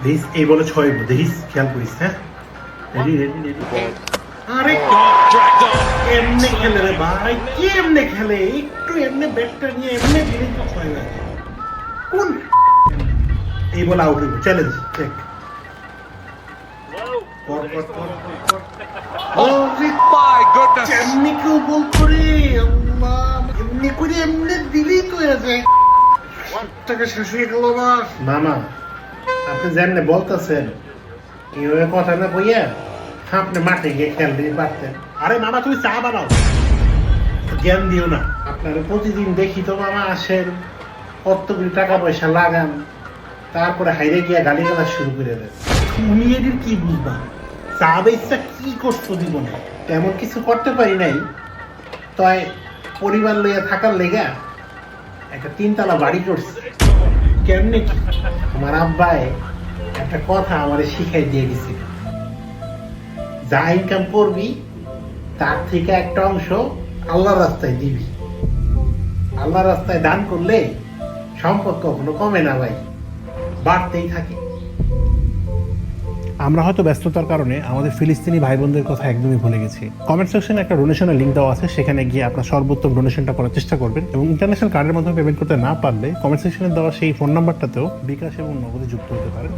দেখিস এই বলে ছয় দেখিস খেয়াল করিস হ্যাঁ রেডি রেডি রেডি আরে এমনি খেলে রে ভাই কি এমনি খেলে একটু এমনি ব্যাটটা নিয়ে এমনি দিলে তো ছয় হয়ে যায় কোন এই বলে আউট হইব চ্যালেঞ্জ চেক পর পর পর পর My goodness. এমনি কেউ বল করে আল্লাহ এমনি করে এমনি দিলেই তো হয়ে যায় টাকা শেষ হয়ে গেল না না আপনি জানেন বলতেছেন এইভাবে কথা না কইয়া আপনি মাঠে গিয়ে খেল দিয়ে পারতেন আরে মামা তুমি চা বানাও জ্ঞান দিও না আপনারা প্রতিদিন দেখি তো মামা আসেন কতগুলি টাকা পয়সা লাগান তারপরে হাইরে গিয়া গালি গালা শুরু করে দেন তুমি এদের কি বুঝবা চা বেচা কি করছো জীবনে তেমন কিছু করতে পারি নাই তাই পরিবার লইয়া থাকার লেগা একটা তিনতলা বাড়ি করছে কেমনে কি আমার আব্বাই একটা কথা আমারে শিখাই দিয়ে গেছিল যা ইনকাম করবি তার থেকে একটা অংশ আল্লাহর রাস্তায় দিবি আল্লাহর রাস্তায় দান করলে সম্পদ কখনো কমে না ভাই বাড়তেই থাকে আমরা হয়তো ব্যস্ততার কারণে আমাদের ফিলিস্তিনি ভাই বোনদের কথা একদমই ভুলে গেছি। কমেন্ট সেকশনে একটা ডোনেশনের লিঙ্ক দেওয়া আছে, সেখানে গিয়ে আপনার সর্বোত্তম ডোনেশনটা করার চেষ্টা করবেন এবং ইন্টারন্যাশনাল কার্ডের মাধ্যমে পেমেন্ট করতে না পারলে কমেন্ট সেকশনে দেওয়া সেই ফোন নাম্বারটাতেও বিকাশ এবং নগদে যুক্ত হতে পারেন।